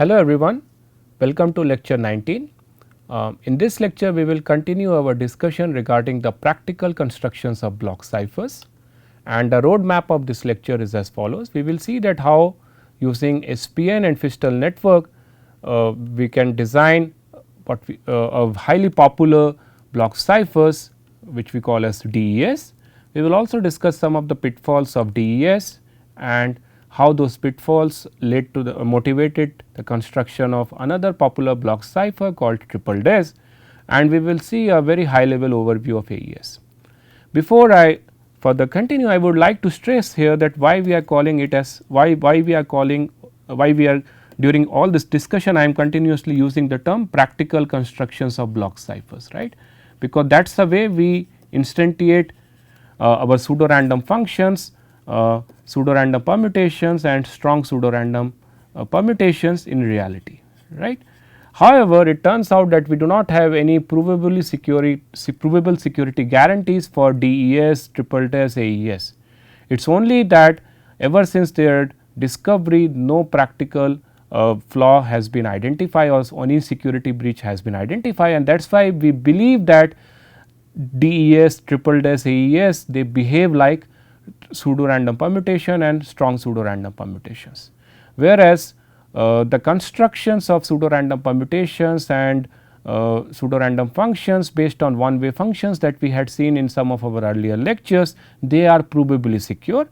Hello everyone, welcome to lecture 19. In this lecture we will continue our discussion regarding the practical constructions of block ciphers, and the roadmap of this lecture is as follows. We will see that how using SPN and Fistel network we can design a highly popular block ciphers which we call as DES. We will also discuss some of the pitfalls of DES and how those pitfalls led to the motivated the construction of another popular block cipher called triple DES, and we will see a very high level overview of AES. Before I further continue, I would like to stress here that why we are calling it as why we are during all this discussion I am continuously using the term practical constructions of block ciphers, right, because that is the way we instantiate our pseudo random functions, pseudo random permutations and strong pseudo random permutations in reality, right. However, it turns out that we do not have any provable security guarantees for DES, triple DES, AES. It is only that ever since their discovery no practical flaw has been identified or any security breach has been identified, and that is why we believe that DES, triple DES, AES they behave like pseudo random permutation and strong pseudo random permutations, whereas the constructions of pseudo random permutations and pseudo random functions based on one way functions that we had seen in some of our earlier lectures, they are provably secure,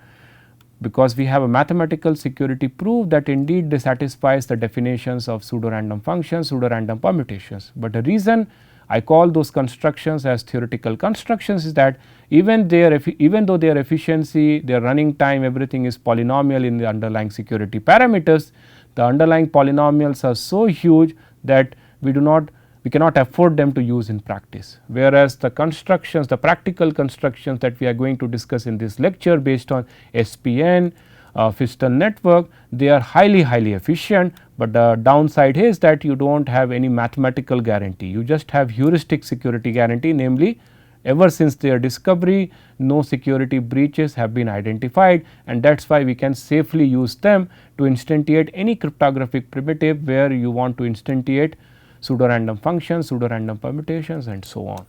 because we have a mathematical security proof that indeed they satisfies the definitions of pseudo random functions, pseudo random permutations. But the reason I call those constructions as theoretical constructions is that even though their efficiency, their running time, everything is polynomial in the underlying security parameters, the underlying polynomials are so huge that we cannot afford them to use in practice, whereas the constructions, the practical constructions that we are going to discuss in this lecture based on SPN, Fistel network, they are highly efficient, but the downside is that you do not have any mathematical guarantee, you just have heuristic security guarantee, namely ever since their discovery no security breaches have been identified, and that is why we can safely use them to instantiate any cryptographic primitive where you want to instantiate pseudo random functions, pseudo random permutations and so on,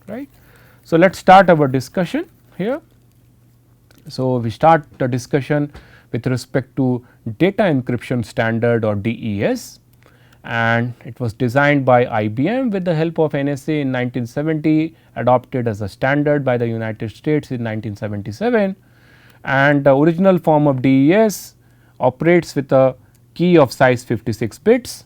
right. So, let us start our discussion here. So, we start the discussion with respect to data encryption standard or DES, and it was designed by IBM with the help of NSA in 1970, adopted as a standard by the United States in 1977, and the original form of DES operates with a key of size 56 bits,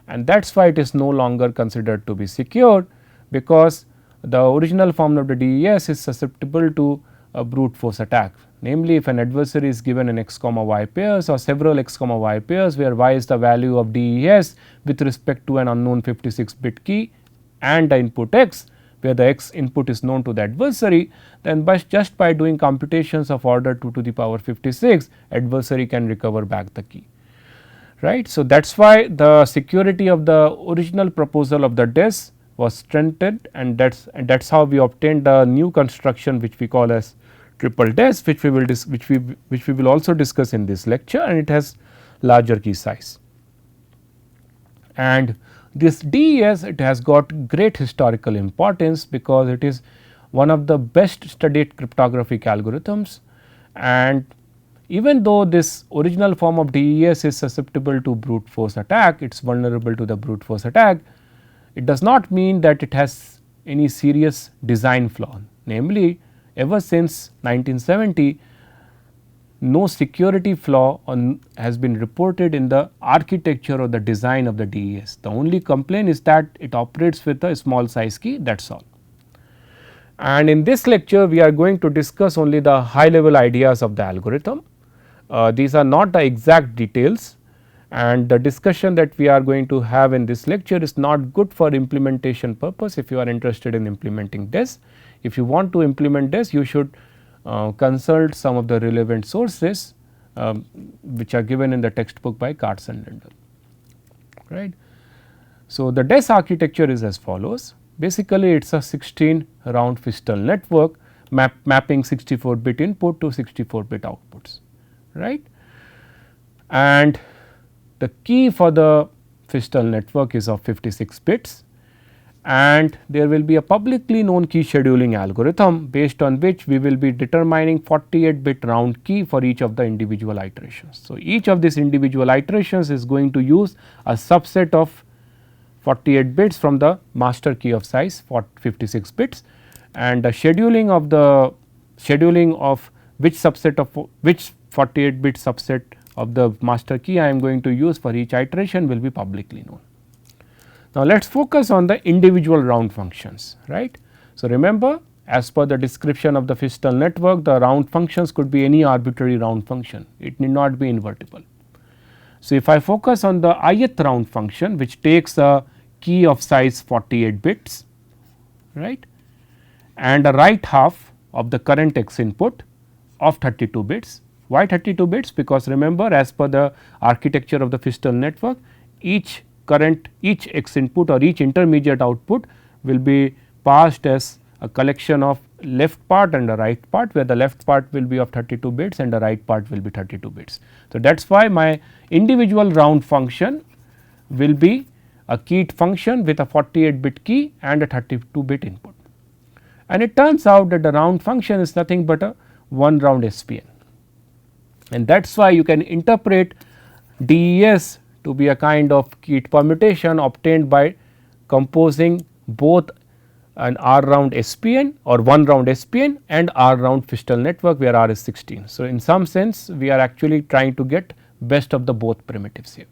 and that is why it is no longer considered to be secure, because the original form of the DES is susceptible to a brute force attack. Namely, if an adversary is given an x comma y pairs or several x comma y pairs where y is the value of DES with respect to an unknown 56 bit key and the input x, where the x input is known to the adversary, then just by doing computations of order 2 to the power 56, adversary can recover back the key, right. So, that is why the security of the original proposal of the DES was strengthened, and that is how we obtained the new construction which we call as triple DES, which we will also discuss in this lecture, and it has larger key size. And this DES, it has got great historical importance because it is one of the best studied cryptographic algorithms, and even though this original form of DES is susceptible to brute force attack, it is vulnerable to the brute force attack, it does not mean that it has any serious design flaw. Namely, ever since 1970 no security flaw has been reported in the architecture or the design of the DES. The only complaint is that it operates with a small size key, that is all. And in this lecture we are going to discuss only the high level ideas of the algorithm. These are not the exact details, and the discussion that we are going to have in this lecture is not good for implementation purpose. If you are interested in implementing DES, if you want to implement DES, you should consult some of the relevant sources which are given in the textbook by Katz and Lindell, right. So, the DES architecture is as follows. Basically, it is a 16 round Fistel network mapping 64 bit input to 64 bit outputs, right. And the key for the Fistel network is of 56 bits, and there will be a publicly known key scheduling algorithm based on which we will be determining 48 bit round key for each of the individual iterations. So, each of these individual iterations is going to use a subset of 48 bits from the master key of size for 56 bits, and the scheduling of which subset of which 48 bit subset of the master key I am going to use for each iteration will be publicly known. Now, let us focus on the individual round functions, right. So, remember, as per the description of the Fistel network, the round functions could be any arbitrary round function, it need not be invertible. So, if I focus on the ith round function, which takes a key of size 48 bits, right, and a right half of the current x input of 32 bits. Why 32 bits? Because remember, as per the architecture of the Fistel network, each x input or each intermediate output will be passed as a collection of left part and the right part, where the left part will be of 32 bits and the right part will be 32 bits. So, that is why my individual round function will be a keyed function with a 48 bit key and a 32 bit input. And it turns out that the round function is nothing but a 1 round SPN, and that is why you can interpret DES to be a kind of keyed permutation obtained by composing both an R round SPN or 1 round SPN and R round Fistel network, where R is 16. So, in some sense we are actually trying to get best of the both primitives here,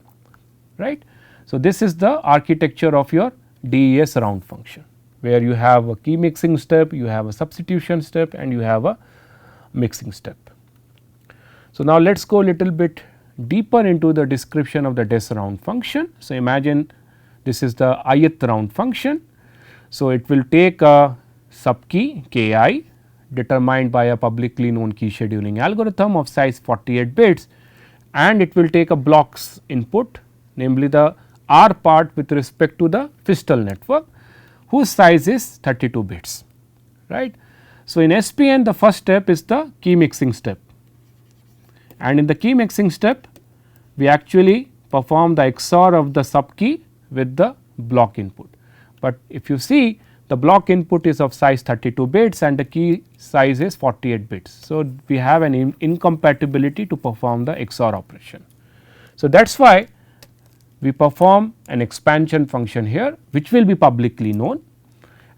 right. So, this is the architecture of your DES round function, where you have a key mixing step, you have a substitution step, and you have a mixing step. So, now let us go a little bit deeper into the description of the DES round function. So, imagine this is the ith round function. So, it will take a sub key ki determined by a publicly known key scheduling algorithm of size 48 bits, and it will take a blocks input, namely the R part with respect to the Fistel network, whose size is 32 bits, right. So, in SPN the first step is the key mixing step, and in the key mixing step we actually perform the XOR of the sub key with the block input. But if you see, the block input is of size 32 bits and the key size is 48 bits. So, we have an incompatibility to perform the XOR operation. So, that is why we perform an expansion function here, which will be publicly known,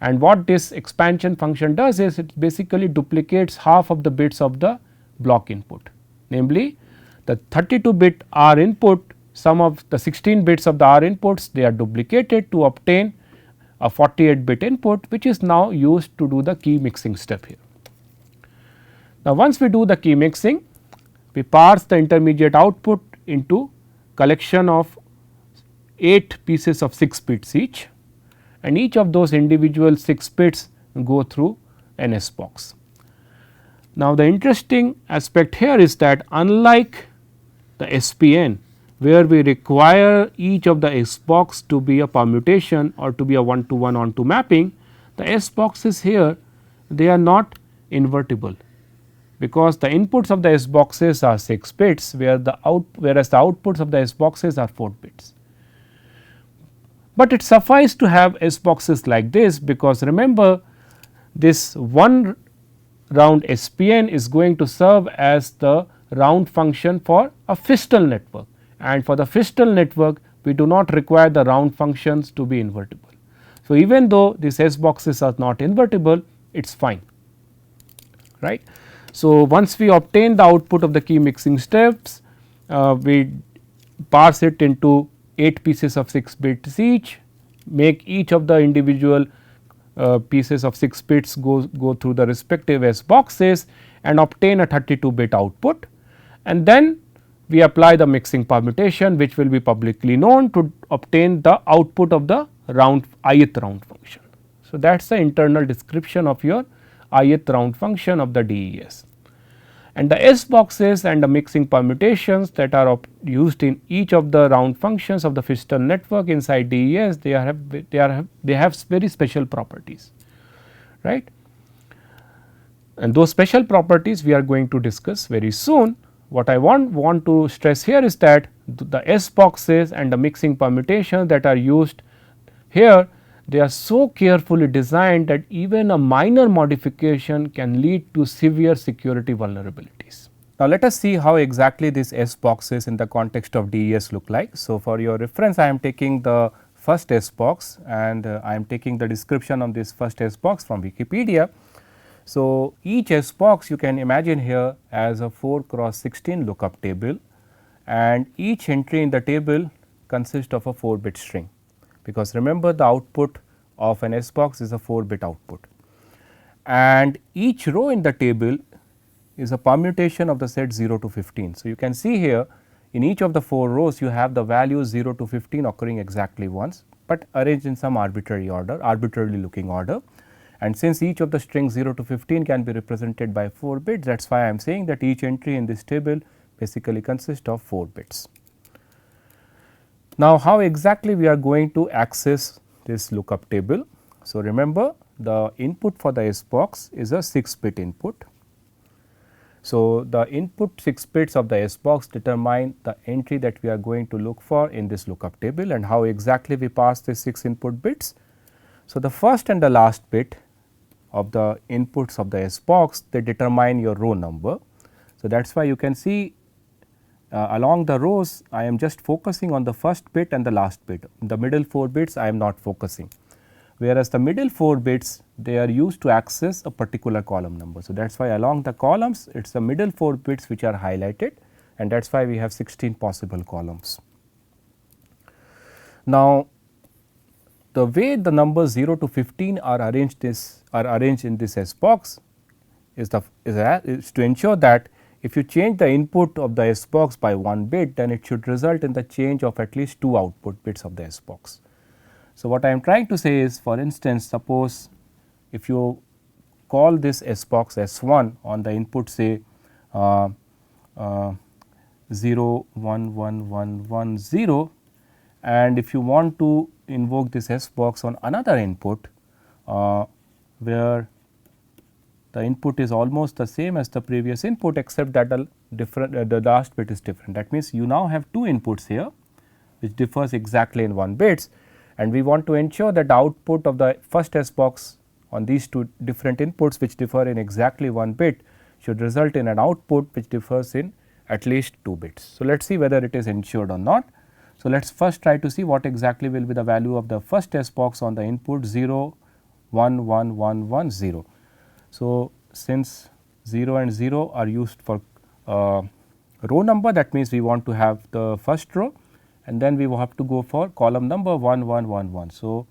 and what this expansion function does is it basically duplicates half of the bits of the block input, namely the 32 bit R input, some of the 16 bits of the R inputs, they are duplicated to obtain a 48 bit input, which is now used to do the key mixing step here. Now, once we do the key mixing, we parse the intermediate output into collection of 8 pieces of 6 bits each, and each of those individual 6 bits go through an S box. Now, the interesting aspect here is that unlike the SPN, where we require each of the S box to be a permutation or to be a 1 to 1 onto mapping, the S boxes here, they are not invertible, because the inputs of the S boxes are 6 bits, whereas the outputs of the S boxes are 4 bits. But it suffices to have S boxes like this, because remember, this 1 round SPN is going to serve as the round function for a Fistel network, and for the Fistel network we do not require the round functions to be invertible. So, even though these S boxes are not invertible, it is fine, right. So, once we obtain the output of the key mixing steps, we parse it into 8 pieces of 6 bits each, make each of the individual pieces of 6 bits go through the respective S boxes and obtain a 32 bit output, and then we apply the mixing permutation, which will be publicly known, to obtain the output of the ith round function. So, that is the internal description of your ith round function of the DES. And the S boxes and the mixing permutations that are used in each of the round functions of the Fistel network inside DES, they have very special properties, right. And those special properties we are going to discuss very soon. What I want to stress here is that the S boxes and the mixing permutations that are used here, they are so carefully designed that even a minor modification can lead to severe security vulnerabilities. Now, let us see how exactly these S boxes in the context of DES look like. So, for your reference, I am taking the first S box and I am taking the description of this first S box from Wikipedia. So, each S box you can imagine here as a 4 cross 16 lookup table, and each entry in the table consists of a 4 bit string, because remember the output of an S box is a 4 bit output, and each row in the table is a permutation of the set 0 to 15. So, you can see here in each of the 4 rows you have the values 0 to 15 occurring exactly once, but arranged in some arbitrary order, arbitrarily looking order. And since each of the strings 0 to 15 can be represented by 4 bits, that is why I am saying that each entry in this table basically consists of 4 bits. Now, how exactly we are going to access this lookup table? So, remember the input for the S box is a 6 bit input. So, the input 6 bits of the S box determine the entry that we are going to look for in this lookup table, and how exactly we pass the 6 input bits. So, the first and the last bit of the inputs of the S box, they determine your row number. So, that is why you can see along the rows I am just focusing on the first bit and the last bit, the middle 4 bits I am not focusing, whereas the middle 4 bits they are used to access a particular column number. So, that is why along the columns it is the middle 4 bits which are highlighted, and that is why we have 16 possible columns. Now, the way the numbers 0 to 15 are arranged in this S box is to ensure that if you change the input of the S box by 1 bit, then it should result in the change of at least 2 output bits of the S box. So, what I am trying to say is, for instance, suppose if you call this S box S1 on the input say 0 1 1 1 1 0, and if you want to invoke this S box on another input where the input is almost the same as the previous input, except that the last bit is different. That means, you now have 2 inputs here which differs exactly in 1 bits, and we want to ensure that the output of the first S box on these 2 different inputs which differ in exactly 1 bit should result in an output which differs in at least 2 bits. So, let us see whether it is ensured or not. So, let us first try to see what exactly will be the value of the first S box on the input 0 1 1 1 1 0. So, since 0 and 0 are used for row number, that means we want to have the first row, and then we will have to go for column number 1 1 1 1. So,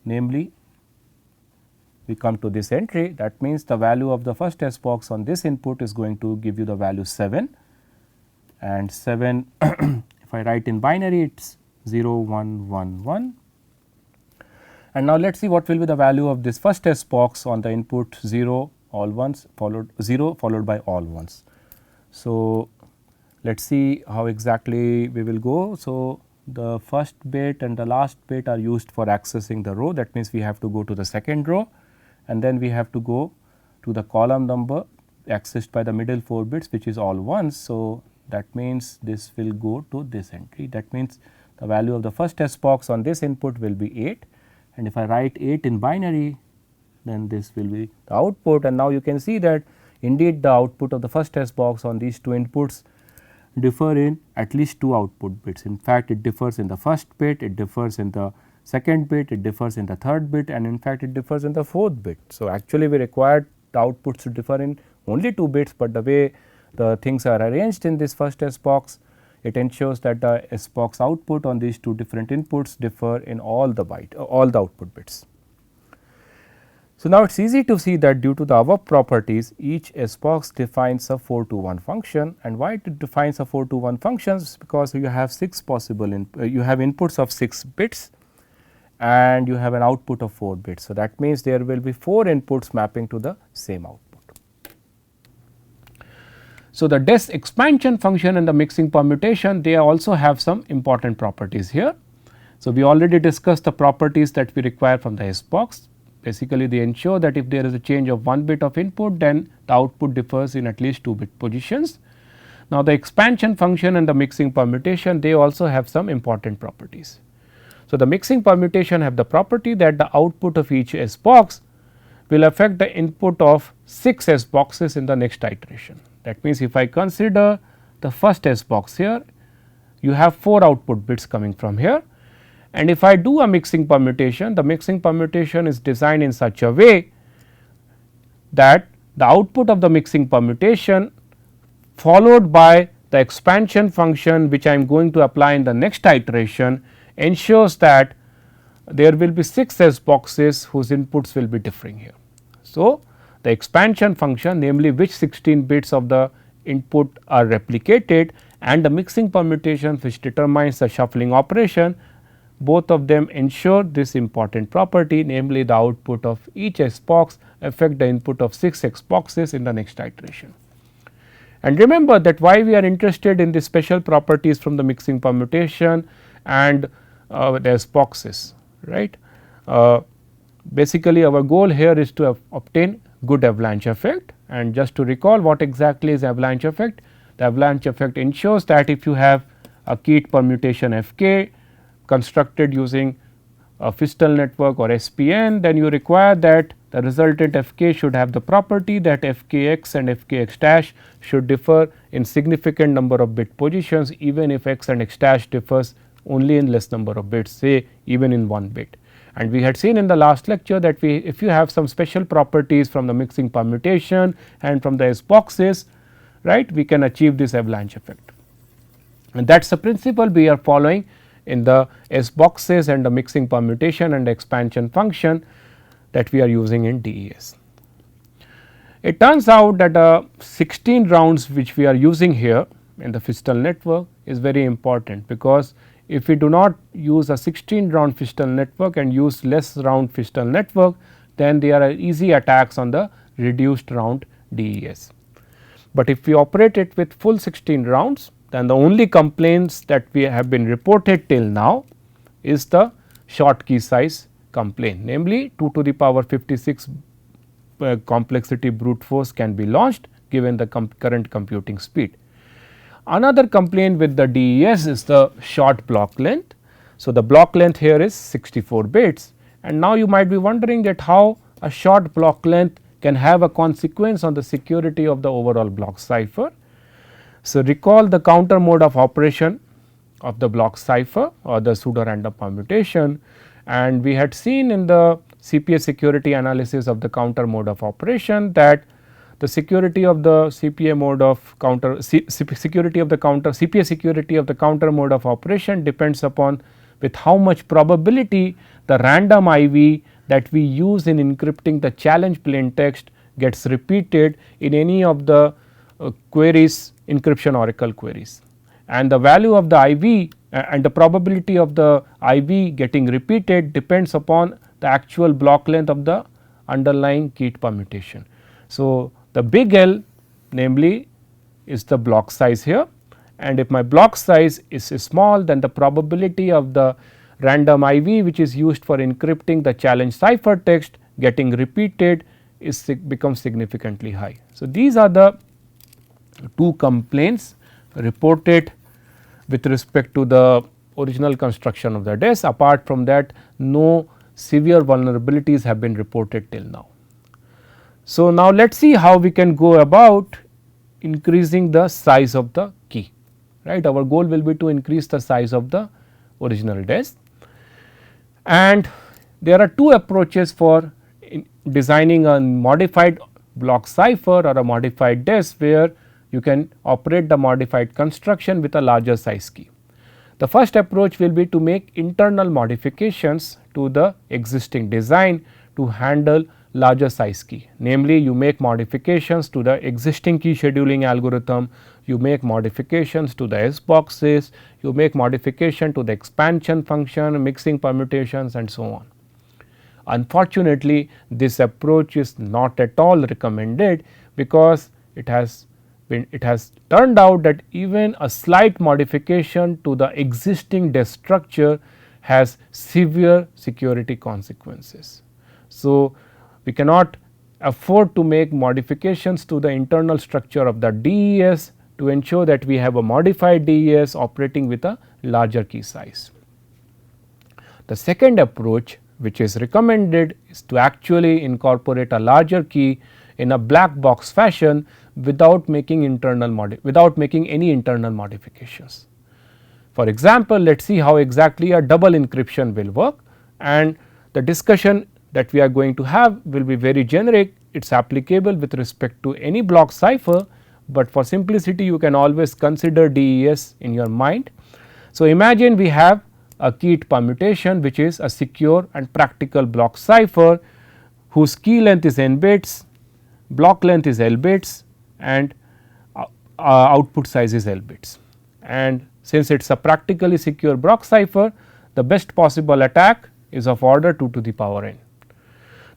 namely we come to this entry, that means the value of the first S box on this input is going to give you the value 7, and 7 if I write in binary it is 0 1 1 1. And now, let us see what will be the value of this first S box on the input 0 all ones followed 0 followed by all ones. So, let us see how exactly we will go. So, the first bit and the last bit are used for accessing the row, that means we have to go to the second row, and then we have to go to the column number accessed by the middle 4 bits which is all ones. So, that means this will go to this entry, that means the value of the first S box on this input will be 8, and if I write 8 in binary, then this will be the output. And now, you can see that indeed the output of the first S box on these 2 inputs differ in at least 2 output bits. In fact, it differs in the first bit, it differs in the second bit, it differs in the third bit, and in fact, it differs in the fourth bit. So, actually we required the outputs to differ in only 2 bits, but the way the things are arranged in this first S box, it ensures that the S box output on these 2 different inputs differ in all the output bits. So, now it is easy to see that due to the above properties, each S box defines a 4 to 1 function, and why it defines a 4 to 1 functions, because you have 6 possible you have inputs of 6 bits and you have an output of 4 bits. So, that means there will be 4 inputs mapping to the same output. So, the des expansion function and the mixing permutation, they also have some important properties here. So, we already discussed the properties that we require from the S box. Basically, they ensure that if there is a change of 1 bit of input, then the output differs in at least 2 bit positions. Now, the expansion function and the mixing permutation, they also have some important properties. So, the mixing permutation have the property that the output of each S box will affect the input of 6 S boxes in the next iteration. That means, if I consider the first S box here, you have 4 output bits coming from here, and if I do a mixing permutation, the mixing permutation is designed in such a way that the output of the mixing permutation followed by the expansion function which I am going to apply in the next iteration ensures that there will be 6 S boxes whose inputs will be differing here. So, the expansion function, namely which 16 bits of the input are replicated, and the mixing permutation which determines the shuffling operation, both of them ensure this important property, namely the output of each S box affect the input of 6 X boxes in the next iteration. And remember that why we are interested in the special properties from the mixing permutation and the S boxes, right. Basically, our goal here is to obtain good avalanche effect, and just to recall what exactly is avalanche effect. The avalanche effect ensures that if you have a keyed permutation f k constructed using a Fistel network or SPN, then you require that the resultant f k should have the property that f k x and f k x dash should differ in significant number of bit positions, even if x and x dash differs only in less number of bits, say even in 1 bit. And we had seen in the last lecture that if you have some special properties from the mixing permutation and from the S boxes, right, we can achieve this avalanche effect. And that is the principle we are following in the S boxes and the mixing permutation and expansion function that we are using in DES. It turns out that 16 rounds which we are using here in the Fistel network is very important, because if we do not use a 16 round Fistel network and use less round Fistel network, then there are easy attacks on the reduced round DES. But if we operate it with full 16 rounds, then the only complaints that we have been reported till now is the short key size complaint, namely 2 to the power 56 complexity brute force can be launched given the current computing speed. Another complaint with the DES is the short block length. So, the block length here is 64 bits, and now you might be wondering that how a short block length can have a consequence on the security of the overall block cipher. So, recall the counter mode of operation of the block cipher or the pseudo random permutation, and we had seen in the CPA security analysis of the counter mode of operation that the security of the CPA mode of counter security of the counter CPA security of the counter mode of operation depends upon with how much probability the random IV that we use in encrypting the challenge plain text gets repeated in any of the queries, encryption oracle queries, and the value of the IV and the probability of the IV getting repeated depends upon the actual block length of the underlying keyed permutation. So, the big L namely is the block size here, and if my block size is small, then the probability of the random IV which is used for encrypting the challenge cipher text getting repeated becomes significantly high. So, these are the 2 complaints reported with respect to the original construction of the DES. Apart from that, no severe vulnerabilities have been reported till now. So, now let us see how we can go about increasing the size of the key, right. Our goal will be to increase the size of the original DES, and there are 2 approaches for designing a modified block cipher or a modified DES, where you can operate the modified construction with a larger size key. The first approach will be to make internal modifications to the existing design to handle larger size key, namely you make modifications to the existing key scheduling algorithm, you make modifications to the S boxes, you make modification to the expansion function, mixing permutations and so on. Unfortunately, this approach is not at all recommended, because it has turned out that even a slight modification to the existing DES structure has severe security consequences. So, we cannot afford to make modifications to the internal structure of the DES to ensure that we have a modified DES operating with a larger key size. The second approach which is recommended is to actually incorporate a larger key in a black box fashion without making any internal modifications. For example, let us see how exactly a double encryption will work, and the discussion that we are going to have will be very generic. It is applicable with respect to any block cipher, but for simplicity you can always consider DES in your mind. So, imagine we have a keyed permutation which is a secure and practical block cipher whose key length is n bits, block length is L bits, and output size is L bits. And since it is a practically secure block cipher, the best possible attack is of order 2 to the power n.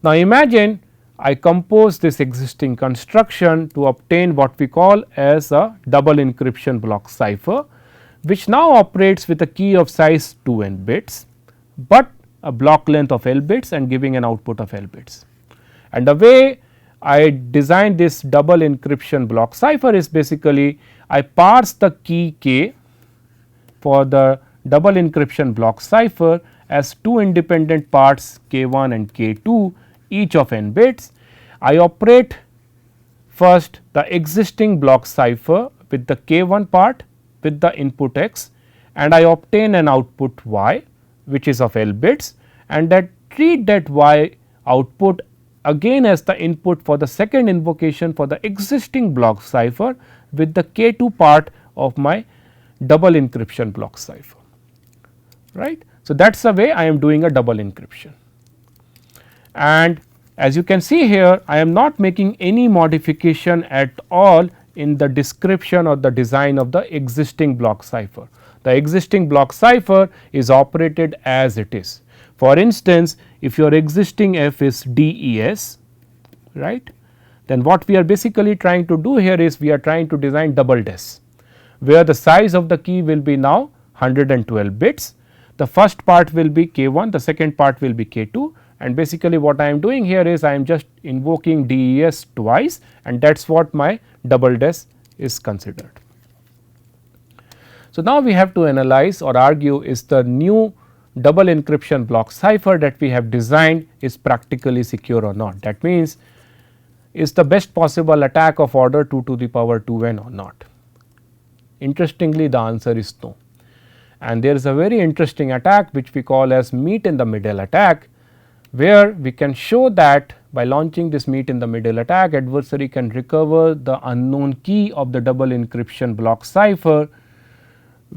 Now, imagine I compose this existing construction to obtain what we call as a double encryption block cipher, which now operates with a key of size 2n bits, but a block length of L bits and giving an output of L bits. And the way I designed this double encryption block cipher is basically I parse the key k for the double encryption block cipher as two independent parts k1 and k2 each of n bits. I operate first the existing block cipher with the k1 part with the input x, and I obtain an output y which is of L bits, and that treat that y output again as the input for the second invocation for the existing block cipher with the k2 part of my double encryption block cipher, right. So, that is the way I am doing a double encryption, and as you can see here I am not making any modification at all in the description or the design of the existing block cipher. The existing block cipher is operated as it is. For instance, if your existing F is DES, right, then what we are basically trying to do here is we are trying to design double DES, where the size of the key will be now 112 bits. The first part will be k1, the second part will be k2, and basically what I am doing here is I am just invoking DES twice, and that is what my double DES is considered. So, now we have to analyze or argue is the new double encryption block cipher that we have designed is practically secure or not. That means, is the best possible attack of order 2 to the power 2n or not. Interestingly, the answer is no, and there is a very interesting attack which we call as meet in the middle attack, where we can show that by launching this meet in the middle attack, adversary can recover the unknown key of the double encryption block cipher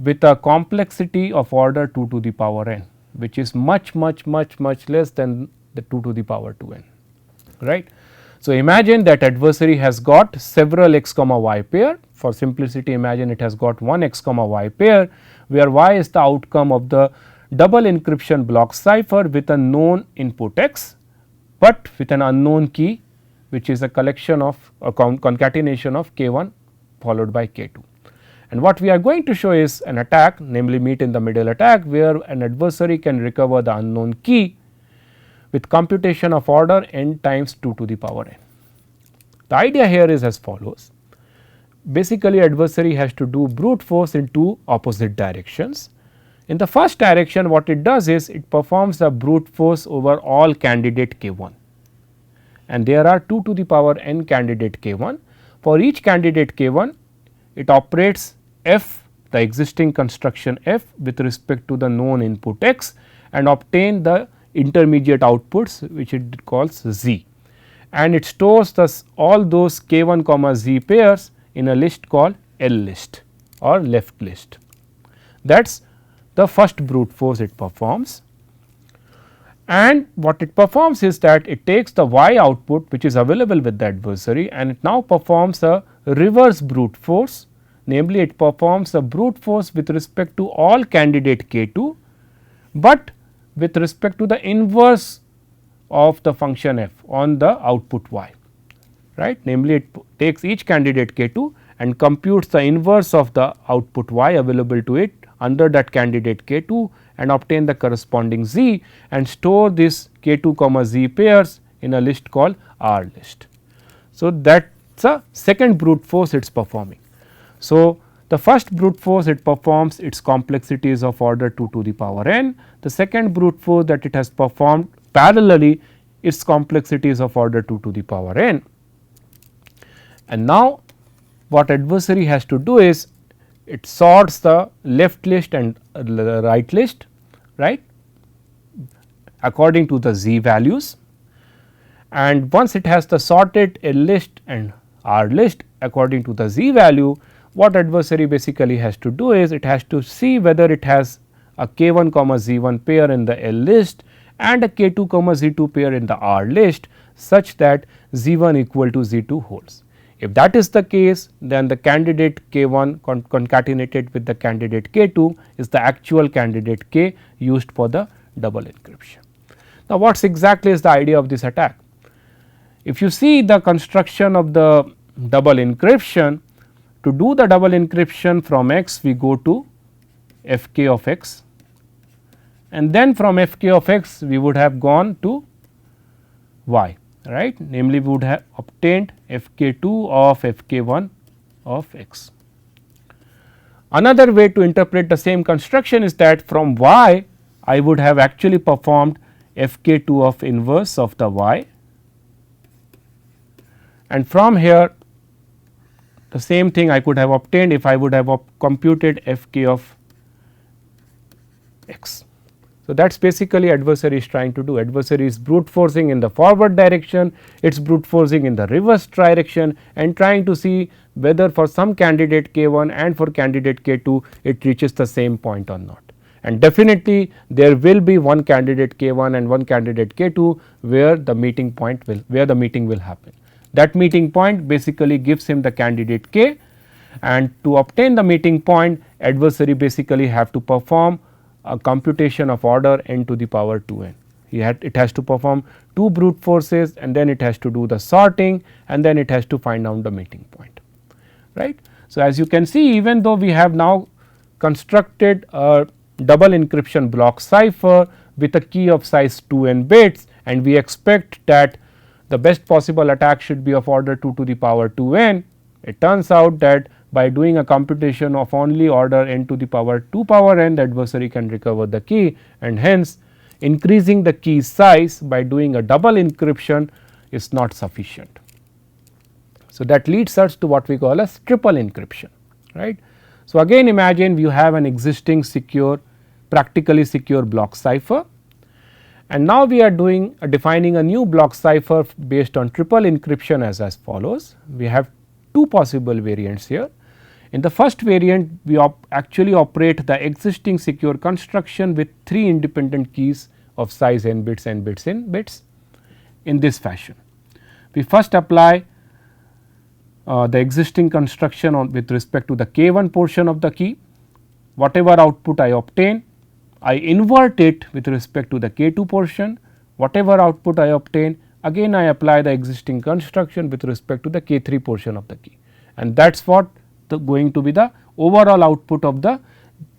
with a complexity of order 2 to the power n, which is much less than the 2 to the power 2n, right. So, imagine that adversary has got several x comma y pair. For simplicity, imagine it has got one x comma y pair, where y is the outcome of the double encryption block cipher with a known input x, but with an unknown key which is a collection of a concatenation of k1 followed by k2. And what we are going to show is an attack, namely meet in the middle attack, where an adversary can recover the unknown key with computation of order n times 2 to the power n. The idea here is as follows. Basically, adversary has to do brute force in two opposite directions. In the first direction, what it does is it performs a brute force over all candidate k1, and there are 2 to the power n candidate k1. For each candidate k1, it operates f, the existing construction f, with respect to the known input x, and obtain the intermediate outputs which it calls z, and it stores all those k1 comma z pairs in a list called L list or left list. That is the first brute force it performs, and what it performs is that it takes the y output which is available with the adversary, and it now performs a reverse brute force, namely it performs a brute force with respect to all candidate k2, but with respect to the inverse of the function f on the output y, right. Namely, it takes each candidate k2 and computes the inverse of the output y available to it under that candidate k2 and obtain the corresponding z, and store this k2 comma z pairs in a list called R list. So, that is a second brute force it is performing. So, the first brute force it performs its complexity is of order 2 to the power n. The second brute force that it has performed parallelly, its complexity is of order 2 to the power n. And now what adversary has to do is it sorts the left list and right list, right, according to the z values, and once it has the sorted L list and R list according to the z value, what adversary basically has to do is it has to see whether it has a k1 comma z1 pair in the L list and a k2 comma z2 pair in the R list, such that z1 equal to z2 holds. If that is the case, then the candidate k1 concatenated with the candidate k2 is the actual candidate k used for the double encryption. Now, what exactly is the idea of this attack? If you see the construction of the double encryption, to do the double encryption from x we go to fk of x, and then from fk of x we would have gone to y, right, namely we would have obtained fk2 of fk1 of x. Another way to interpret the same construction is that from y I would have actually performed fk2 of inverse of the y, and from here the same thing I could have obtained if I would have computed fk of x. So, that is basically adversary is trying to do. Adversary is brute forcing in the forward direction, it is brute forcing in the reverse direction and trying to see whether for some candidate k1 and for candidate k2 it reaches the same point or not. And definitely there will be one candidate k1 and one candidate k2 where the meeting point will happen. That meeting point basically gives him the candidate k, and to obtain the meeting point adversary basically have to perform a computation of order n to the power 2n. It has to perform 2 brute forces and then it has to do the sorting and then it has to find out the meeting point, right. So, as you can see, even though we have now constructed a double encryption block cipher with a key of size 2n bits, and we expect that the best possible attack should be of order 2 to the power 2n. It turns out that by doing a computation of only order n to the power 2 power n, the adversary can recover the key, and hence increasing the key size by doing a double encryption is not sufficient. So, that leads us to what we call as triple encryption, right. So, again imagine you have an existing secure, practically secure block cipher, and now we are defining a new block cipher based on triple encryption as follows. We have two possible variants here. In the first variant we actually operate the existing secure construction with 3 independent keys of size n bits in bits in this fashion. We first apply the existing construction with respect to the k1 portion of the key. Whatever output I obtain, I invert it with respect to the k2 portion. Whatever output I obtain, again I apply the existing construction with respect to the k3 portion of the key, and that is what going to be the overall output of the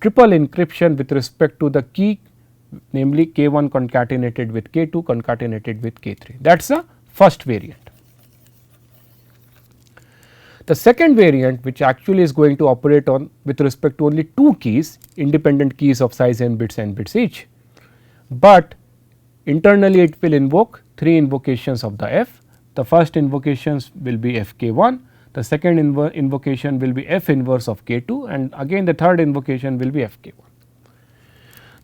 triple encryption with respect to the key, namely k1 concatenated with k2 concatenated with k3. That is the first variant. The second variant, which actually is going to operate on with respect to only 2 keys, independent keys of size n bits each, but internally it will invoke 3 invocations of the f. The first invocations will be fk1, the second invocation will be f inverse of k2, and again the third invocation will be fk1.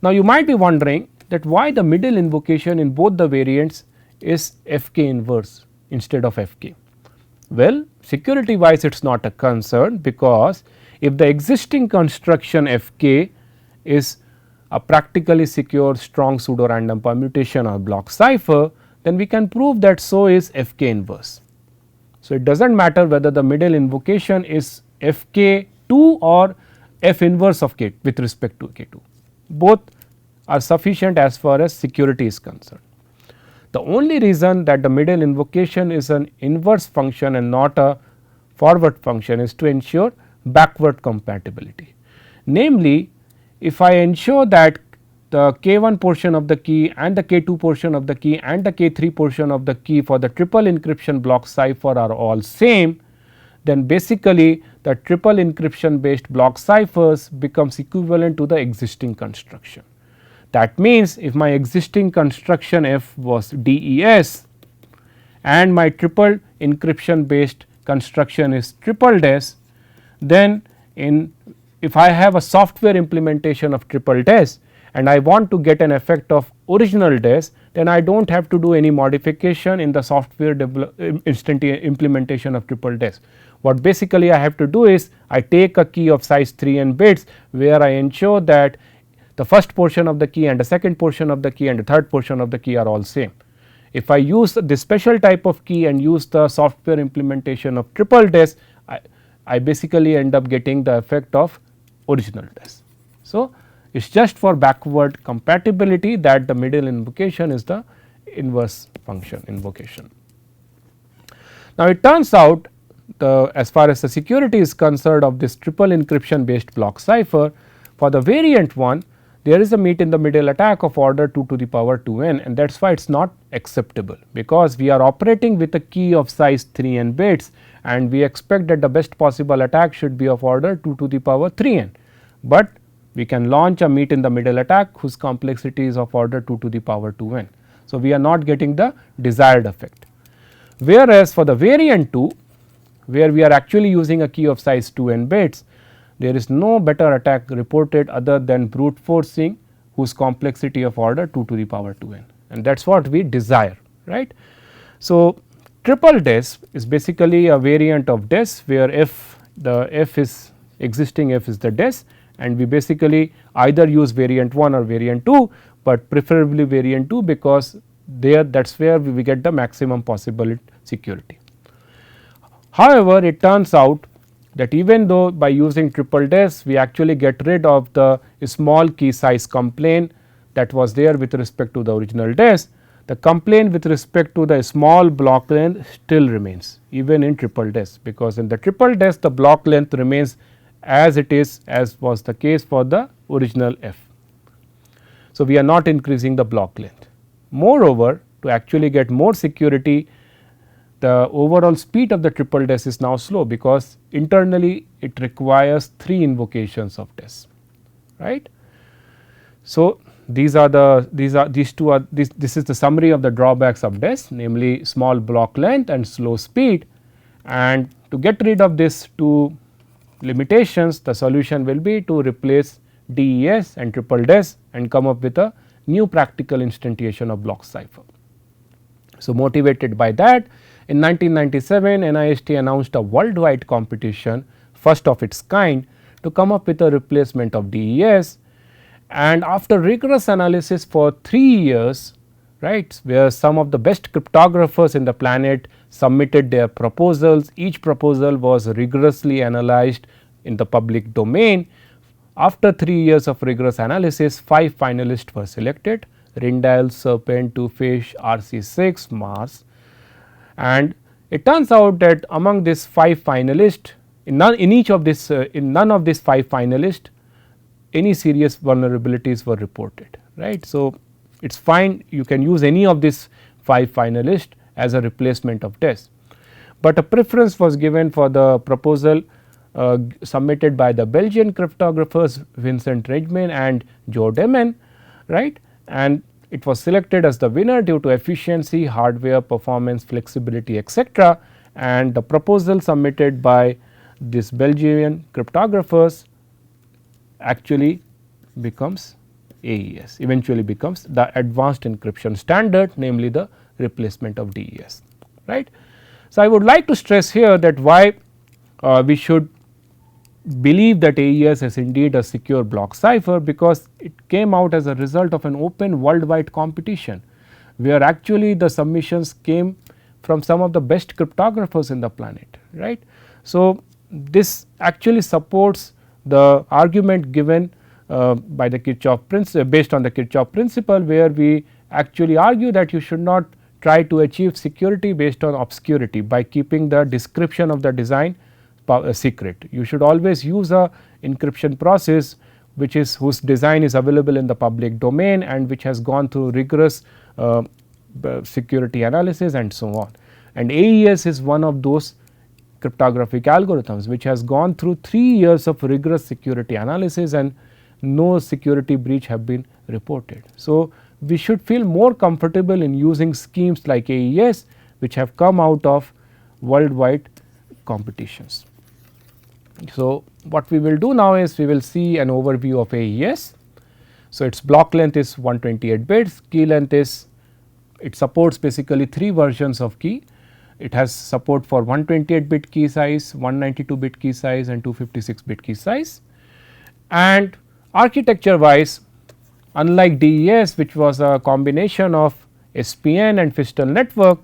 Now, you might be wondering that why the middle invocation in both the variants is fk inverse instead of fk. Well, security wise it is not a concern, because if the existing construction fk is a practically secure strong pseudo random permutation or block cipher, then we can prove that so is fk inverse. So, it does not matter whether the middle invocation is fk2 or f inverse of k with respect to k2, both are sufficient as far as security is concerned. The only reason that the middle invocation is an inverse function and not a forward function is to ensure backward compatibility. Namely, if I ensure that the k1 portion of the key and the k2 portion of the key and the k3 portion of the key for the triple encryption block cipher are all same, then basically the triple encryption based block ciphers becomes equivalent to the existing construction. That means, if my existing construction F was DES and my triple encryption based construction is triple DES, then if I have a software implementation of triple DES and I want to get an effect of original DES, then I do not have to do any modification in the software implementation of triple DES. What basically I have to do is I take a key of size 3n bits, where I ensure that the first portion of the key and the second portion of the key and the third portion of the key are all same. If I use this special type of key and use the software implementation of triple DES, I basically end up getting the effect of original DES. So, it is just for backward compatibility that the middle invocation is the inverse function invocation. Now, it turns out as far as the security is concerned of this triple encryption based block cipher, for the variant one, there is a meet in the middle attack of order 2 to the power 2n, and that is why it is not acceptable, because we are operating with a key of size 3n bits and we expect that the best possible attack should be of order 2 to the power 3n, but we can launch a meet in the middle attack whose complexity is of order 2 to the power 2n. So, we are not getting the desired effect. Whereas, for the variant 2, where we are actually using a key of size 2n bits, there is no better attack reported other than brute forcing whose complexity of order 2 to the power 2n, and that is what we desire, right. So, triple DES is basically a variant of DES, where the F is existing F is the DES, and we basically either use variant 1 or variant 2, but preferably variant 2, because there that is where we get the maximum possible security. However, it turns out that even though by using triple DES we actually get rid of the small key size complaint that was there with respect to the original DES, the complaint with respect to the small block length still remains even in triple DES, because in the triple DES the block length remains as it is, as was the case for the original F. So, we are not increasing the block length. Moreover, to actually get more security, the overall speed of the triple DES is now slow, because internally it requires 3 invocations of DES, right. So, this is the summary of the drawbacks of DES, namely small block length and slow speed, and to get rid of these 2 limitations, the solution will be to replace DES and triple DES and come up with a new practical instantiation of block cipher. So, motivated by that, in 1997 NIST announced a worldwide competition, first of its kind, to come up with a replacement of DES, and after rigorous analysis for 3 years, right, where some of the best cryptographers in the planet submitted their proposals, each proposal was rigorously analyzed in the public domain. After 3 years of rigorous analysis, 5 finalists were selected: Rindal, Serpent, Two-Fish, RC6, Mars, and it turns out that among these 5 finalists, in none of these 5 finalists, any serious vulnerabilities were reported, right. So, it is fine, you can use any of these 5 finalists as a replacement of DES, but a preference was given for the proposal submitted by the Belgian cryptographers Vincent Reijman and Joe Demen, right, and it was selected as the winner due to efficiency, hardware, performance, flexibility, etc. And the proposal submitted by this Belgian cryptographers actually becomes AES, eventually becomes the advanced encryption standard, namely the replacement of DES, right. So, I would like to stress here that why we should believe that AES is indeed a secure block cipher, because it came out as a result of an open worldwide competition, where actually the submissions came from some of the best cryptographers in the planet, right. So, this actually supports the argument given by the Kirchhoff principle, based on the Kirchhoff principle, where we actually argue that you should not try to achieve security based on obscurity by keeping the description of the design secret. You should always use a encryption process whose design is available in the public domain and which has gone through rigorous security analysis and so on. And AES is one of those cryptographic algorithms, which has gone through 3 years of rigorous security analysis and no security breach have been reported. So, we should feel more comfortable in using schemes like AES, which have come out of worldwide competitions. So, what we will do now is we will see an overview of AES. So, its block length is 128 bits, key length is, it supports basically 3 versions of key. It has support for 128 bit key size, 192 bit key size and 256 bit key size. And architecture wise, unlike DES, which was a combination of SPN and Fistel network,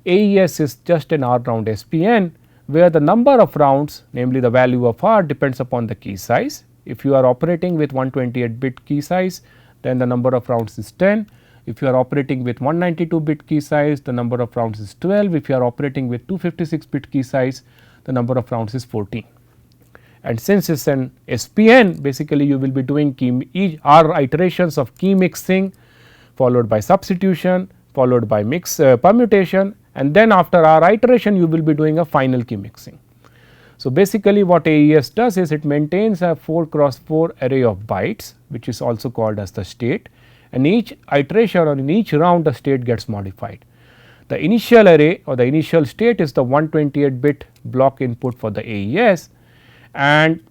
AES is just an R round SPN, where the number of rounds, namely the value of R, depends upon the key size. If you are operating with 128 bit key size, then the number of rounds is 10. If you are operating with 192 bit key size, the number of rounds is 12. If you are operating with 256 bit key size, the number of rounds is 14. And since it is an SPN, basically you will be doing each R iterations of key mixing, followed by substitution, followed by permutation, and then after R iteration you will be doing a final key mixing. So, basically what AES does is it maintains a 4 cross 4 array of bytes, which is also called as the state, and each iteration or in each round the state gets modified. The initial array or the initial state is the 128 bit block input for the AES, and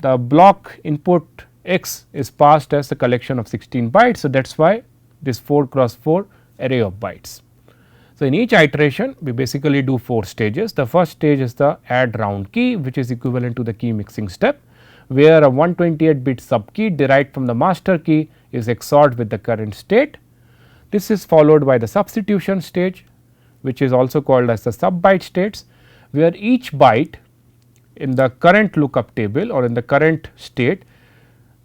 the block input X is passed as a collection of 16 bytes. So, that is why this 4 cross 4 array of bytes. So, in each iteration we basically do 4 stages. The first stage is the add round key, which is equivalent to the key mixing step, where a 128 bit sub key derived from the master key is XORed with the current state. This is followed by the substitution stage, which is also called as the sub byte states, where each byte in the current lookup table or in the current state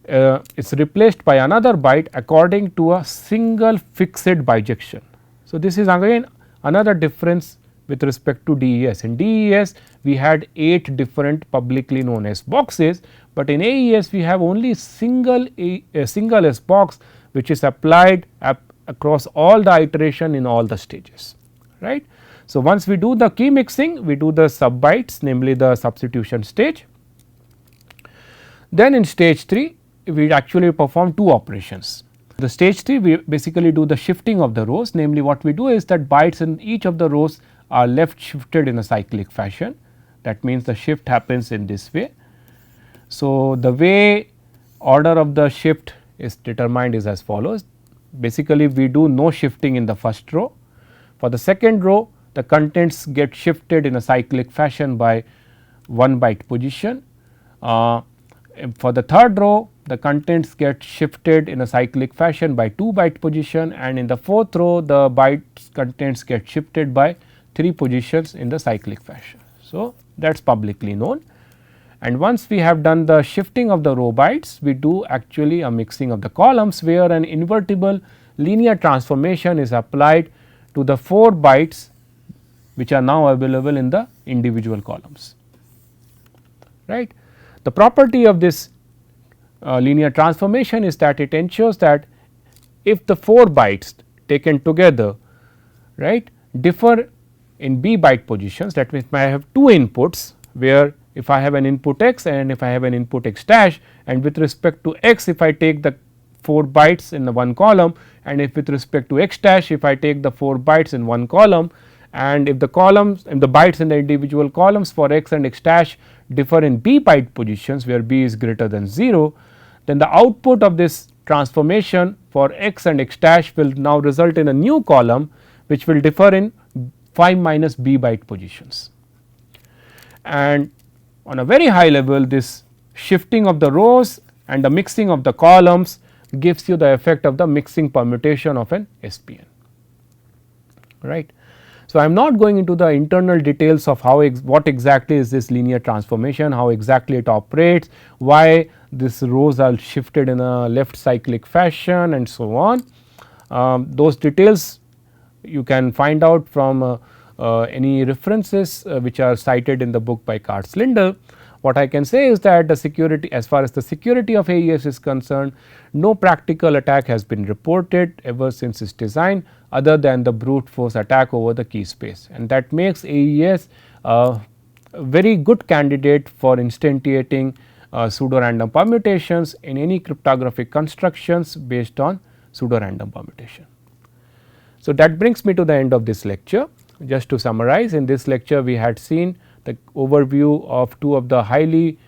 is replaced by another byte according to a single fixed bijection. So, this is again another difference with respect to DES. In DES we had 8 different publicly known S boxes, but in AES we have only a single S box, which is applied across all the iteration in all the stages, right. So, once we do the key mixing, we do the sub bytes, namely the substitution stage. Then in stage 3 we actually perform 2 operations. The stage 3 we basically do the shifting of the rows, namely what we do is that bytes in each of the rows are left shifted in a cyclic fashion. That means the shift happens in this way. So, the way order of the shift is determined is as follows. Basically we do no shifting in the first row. For the second row, the contents get shifted in a cyclic fashion by 1 byte position. For the third row, the contents get shifted in a cyclic fashion by 2 byte position, and in the fourth row the bytes contents get shifted by 3 positions in the cyclic fashion. So, that is publicly known, and once we have done the shifting of the row bytes, we do actually a mixing of the columns, where an invertible linear transformation is applied to the 4 bytes which are now available in the individual columns, right. The property of this linear transformation is that it ensures that if the 4 bytes taken together, right, differ in b byte positions, that means I have 2 inputs, where if I have an input x and if I have an input x dash, and with respect to x if I take the 4 bytes in the one column, and if with respect to x dash if I take the 4 bytes in one column, and if the columns and the bytes in the individual columns for x and x dash differ in b byte positions, where b is greater than 0, then the output of this transformation for x and x dash will now result in a new column which will differ in 5 minus b byte positions. And on a very high level, this shifting of the rows and the mixing of the columns gives you the effect of the mixing permutation of an SPN, right. So, I am not going into the internal details of how what exactly is this linear transformation, how exactly it operates, why these rows are shifted in a left cyclic fashion and so on. Those details you can find out from any references which are cited in the book by Karts-Lindell. What I can say is that the security, as far as the security of AES is concerned, no practical attack has been reported ever since its design, other than the brute force attack over the key space, and that makes AES a very good candidate for instantiating pseudo random permutations in any cryptographic constructions based on pseudo random permutation. So, that brings me to the end of this lecture. Just to summarize, in this lecture we had seen the overview of two of the highly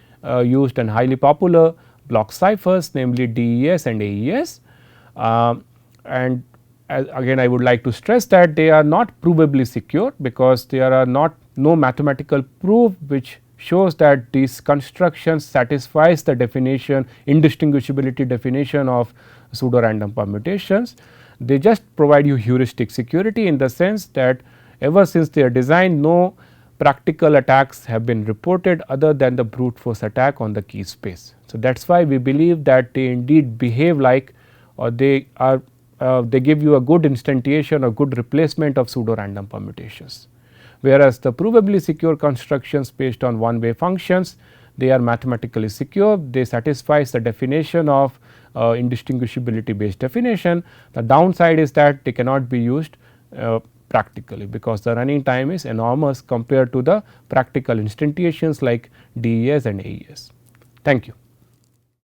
used and highly popular block ciphers, namely DES and AES. And again I would like to stress that they are not provably secure, because there are no mathematical proof which shows that these constructions satisfies the definition, indistinguishability definition of pseudo random permutations. They just provide you heuristic security, in the sense that ever since their design, no practical attacks have been reported other than the brute force attack on the key space. So, that is why we believe that they indeed behave like, or they are they give you a good instantiation or good replacement of pseudo random permutations. Whereas, the provably secure constructions based on one way functions, they are mathematically secure, they satisfies the definition of indistinguishability based definition. The downside is that they cannot be used practically, because the running time is enormous compared to the practical instantiations like DES and AES. Thank you.